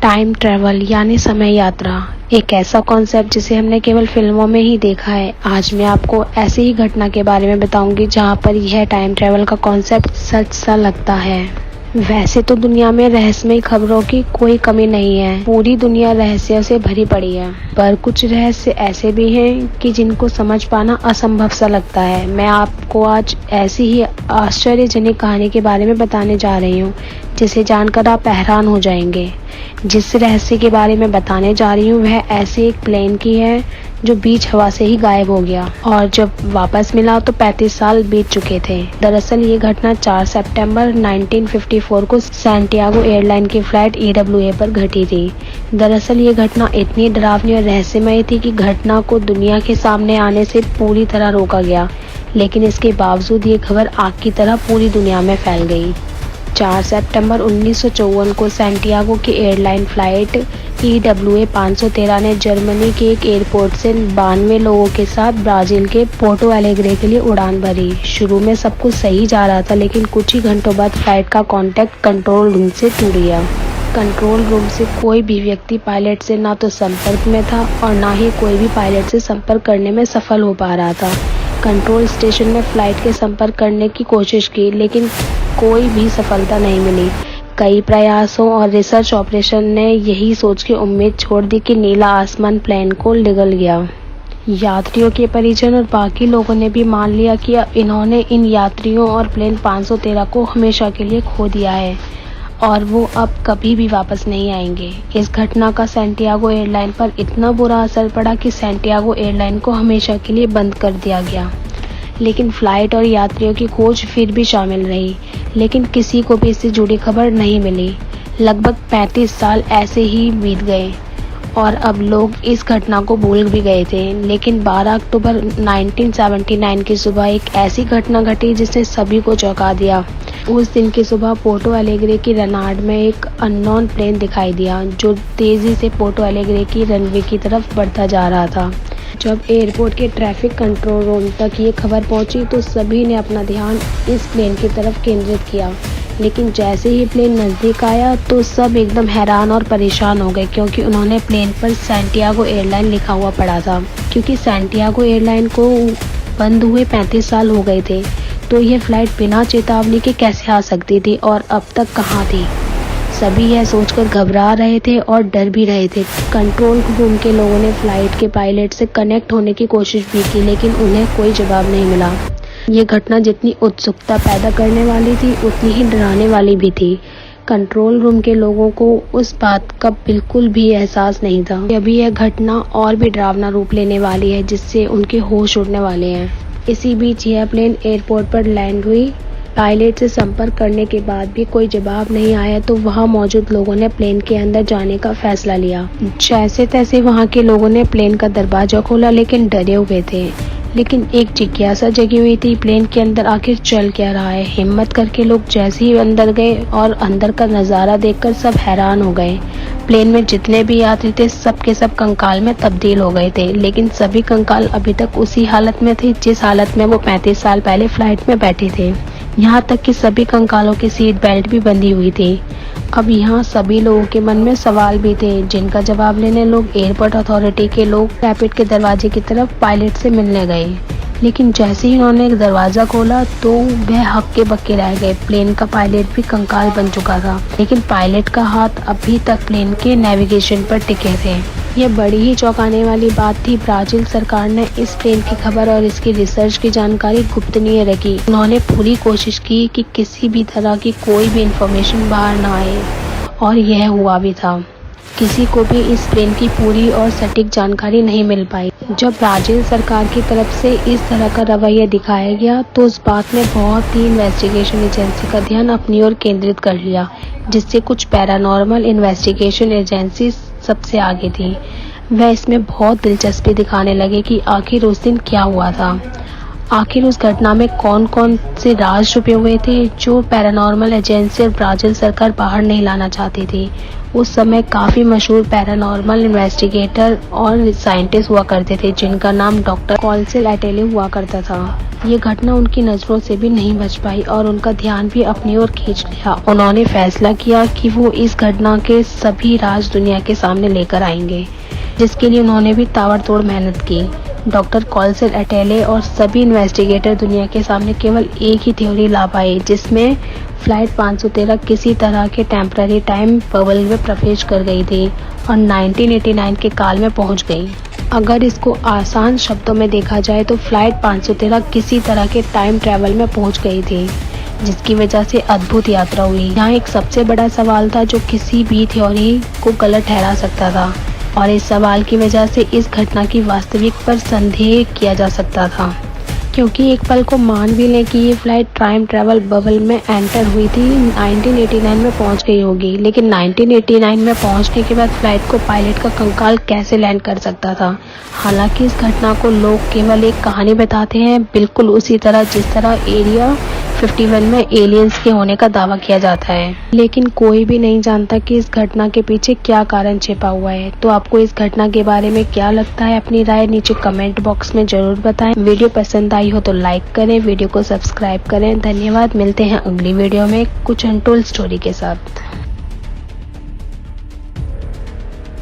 Time travel यानी समय यात्रा एक ऐसा कॉन्सेप्ट जिसे हमने केवल फिल्मों में ही देखा है। आज मैं आपको ऐसी ही घटना के बारे में बताऊंगी जहां पर यह टाइम ट्रैवल का कॉन्सेप्ट सच सा लगता है। वैसे तो दुनिया में रहस्यमय खबरों की कोई कमी नहीं है, पूरी दुनिया रहस्यों से भरी पड़ी है, पर कुछ रहस्य ऐसे भी हैं कि जिनको समझ पाना असंभव सा लगता है। मैं आपको आज ऐसी ही आश्चर्यजनक कहानी के बारे में बताने जा रही हूँ जिसे जानकर आप हैरान हो जाएंगे। जिस रहस्य के बारे में बताने जा रही हूँ वह ऐसे एक प्लेन की है जो बीच हवा से ही गायब हो गया और जब वापस मिला तो 35 साल बीत चुके थे। दरअसल ये घटना 4 सितंबर 1954 को सैंटियागो एयरलाइन की फ्लाइट EWA पर घटी थी। दरअसल ये घटना इतनी डरावनी और रहस्यमय थी कि घटना को दुनिया के सामने आने से पूरी तरह रोका गया, लेकिन इसके बावजूद ये खबर आग की तरह पूरी दुनिया में फैल गई। 4 सितंबर 1954 को सैंटियागो की एयरलाइन फ्लाइट EWA 513 ने जर्मनी के एक एयरपोर्ट से 92 लोगों के साथ ब्राजील के पोर्टो एलेग्रे के लिए उड़ान भरी। शुरू में सब कुछ सही जा रहा था, लेकिन कुछ ही घंटों बाद फ्लाइट का कांटेक्ट कंट्रोल रूम से टूट गया। कंट्रोल रूम से कोई भी व्यक्ति पायलट से ना तो संपर्क में था और ना ही कोई भी पायलट से संपर्क करने में सफल हो पा रहा था। कंट्रोल स्टेशन में फ्लाइट के संपर्क करने की कोशिश की, लेकिन कोई भी सफलता नहीं मिली। कई प्रयासों और रिसर्च ऑपरेशन ने यही सोच के उम्मीद छोड़ दी कि नीला आसमान प्लेन को निगल गया। यात्रियों के परिजन और बाकी लोगों ने भी मान लिया कि इन्होंने इन यात्रियों और प्लेन 513 को हमेशा के लिए खो दिया है और वो अब कभी भी वापस नहीं आएंगे। इस घटना का सैंटियागो एयरलाइन पर इतना बुरा असर पड़ा कि सैंटियागो एयरलाइन को हमेशा के लिए बंद कर दिया गया। लेकिन फ्लाइट और यात्रियों की खोज फिर भी शामिल रही, लेकिन किसी को भी इससे जुड़ी खबर नहीं मिली। लगभग 35 साल ऐसे ही बीत गए और अब लोग इस घटना को भूल भी गए थे। लेकिन 12 अक्टूबर 1979 की सुबह एक ऐसी घटना घटी जिसने सभी को चौंका दिया। उस दिन की सुबह पोर्टो एलेग्रे की रनाड में एक अननोन प्लेन दिखाई दिया जो तेजी से पोर्टो एलेग्रे की रनवे की तरफ बढ़ता जा रहा था। जब एयरपोर्ट के ट्रैफिक कंट्रोल रूम तक ये खबर पहुंची तो सभी ने अपना ध्यान इस प्लेन की तरफ केंद्रित किया, लेकिन जैसे ही प्लेन नज़दीक आया तो सब एकदम हैरान और परेशान हो गए, क्योंकि उन्होंने प्लेन पर सैंटियागो एयरलाइन लिखा हुआ पड़ा था। क्योंकि सैंटियागो एयरलाइन को बंद हुए 35 साल हो गए थे, तो यह फ्लाइट बिना चेतावनी के कैसे आ सकती थी और अब तक कहाँ थी। सभी यह सोचकर घबरा रहे थे और डर भी रहे थे। कंट्रोल रूम के लोगों ने फ्लाइट के पायलट से कनेक्ट होने की कोशिश भी की, लेकिन उन्हें कोई जवाब नहीं मिला। ये घटना जितनी उत्सुकता पैदा करने वाली थी उतनी ही डराने वाली भी थी। कंट्रोल रूम के लोगों को उस बात का बिल्कुल भी एहसास नहीं था। अभी यह घटना और भी डरावना रूप लेने वाली है जिससे उनके होश उड़ने वाले हैं। इसी बीच यह प्लेन एयरपोर्ट पर लैंड हुई। पायलट से संपर्क करने के बाद भी कोई जवाब नहीं आया तो वहां मौजूद लोगों ने प्लेन के अंदर जाने का फैसला लिया। जैसे तैसे वहां के लोगों ने प्लेन का दरवाजा खोला, लेकिन डरे हुए थे। लेकिन एक जिज्ञासा जगी हुई थी, प्लेन के अंदर आखिर चल क्या रहा है। हिम्मत करके लोग जैसे ही अंदर गए और अंदर का नज़ारा देखकर सब हैरान हो गए। प्लेन में जितने भी यात्री थे सब के सब कंकाल में तब्दील हो गए थे, लेकिन सभी कंकाल अभी तक उसी हालत में थे जिस हालत में वो 35 साल पहले फ्लाइट में बैठे थे। यहाँ तक कि सभी कंकालों की सीट बेल्ट भी बंधी हुई थी। अब यहाँ सभी लोगों के मन में सवाल भी थे जिनका जवाब लेने लोग एयरपोर्ट अथॉरिटी के लोग रैपिड के दरवाजे की तरफ पायलट से मिलने गए। लेकिन जैसे ही उन्होंने दरवाजा खोला तो वह हक्के बक्के रह गए। प्लेन का पायलट भी कंकाल बन चुका था, लेकिन पायलट का हाथ अभी तक प्लेन के नेविगेशन पर टिके थे। यह बड़ी ही चौंकाने वाली बात थी। ब्राजील सरकार ने इस प्लेन की खबर और इसकी रिसर्च की जानकारी गुप्तनीय रखी। उन्होंने पूरी कोशिश की कि किसी भी तरह की कोई भी इंफॉर्मेशन बाहर ना आए, और यह हुआ भी था। किसी को भी इस प्लेन की पूरी और सटीक जानकारी नहीं मिल पाई। जब ब्राजील सरकार की तरफ से इस तरह का रवैया दिखाया गया तो उस बात ने बहुत ही इन्वेस्टिगेशन एजेंसी का ध्यान अपनी ओर केंद्रित कर लिया, जिससे कुछ पैरानॉर्मल इन्वेस्टिगेशन एजेंसी सबसे आगे थी। वह इसमें बहुत दिलचस्पी दिखाने लगे कि आखिर उस दिन क्या हुआ था। आखिर उस घटना में कौन कौन से राज छुपे हुए थे जो पैरानॉर्मल एजेंसी और ब्राजील सरकार बाहर नहीं लाना चाहती थी। उस समय काफ़ी मशहूर पैरानॉर्मल इन्वेस्टिगेटर और साइंटिस्ट हुआ करते थे जिनका नाम डॉक्टर कॉल्सेल एटेले हुआ करता था। ये घटना उनकी नज़रों से भी नहीं बच पाई और उनका ध्यान भी अपनी ओर खींच लिया। उन्होंने फैसला किया कि वो इस घटना के सभी राज दुनिया के सामने लेकर आएंगे, जिसके लिए उन्होंने भी ताबड़तोड़ मेहनत की। डॉक्टर कॉल्सेल एटेले और सभी इन्वेस्टिगेटर दुनिया के सामने केवल एक ही थ्योरी ला पाए, जिसमें फ्लाइट 513 किसी तरह के टेम्पररी टाइम बबल में प्रवेश कर गई थी और 1989 के काल में पहुंच गई। अगर इसको आसान शब्दों में देखा जाए तो फ्लाइट 513 किसी तरह के टाइम ट्रैवल में पहुंच गई थी, जिसकी वजह से अद्भुत यात्रा हुई। यहाँ एक सबसे बड़ा सवाल था जो किसी भी थ्योरी को गलत ठहरा सकता था, और इस सवाल की वजह से इस घटना की वास्तविक पर संदेह किया जा सकता था। क्योंकि एक पल को मान भी लें कि ये फ्लाइट टाइम ट्रैवल बबल में एंटर हुई थी, 1989 में पहुंच गई होगी, लेकिन 1989 में पहुंचने के बाद फ्लाइट को पायलट का कंकाल कैसे लैंड कर सकता था। हालांकि इस घटना को लोग केवल एक कहानी बताते हैं, बिल्कुल उसी तरह जिस तरह एरिया 51 में एलियंस के होने का दावा किया जाता है, लेकिन कोई भी नहीं जानता कि इस घटना के पीछे क्या कारण छिपा हुआ है। तो आपको इस घटना के बारे में क्या लगता है, अपनी राय नीचे कमेंट बॉक्स में जरूर बताएं। वीडियो पसंद आई हो तो लाइक करें, वीडियो को सब्सक्राइब करें। धन्यवाद। मिलते हैं अगली वीडियो में कुछ अनटोल्ड स्टोरी के साथ।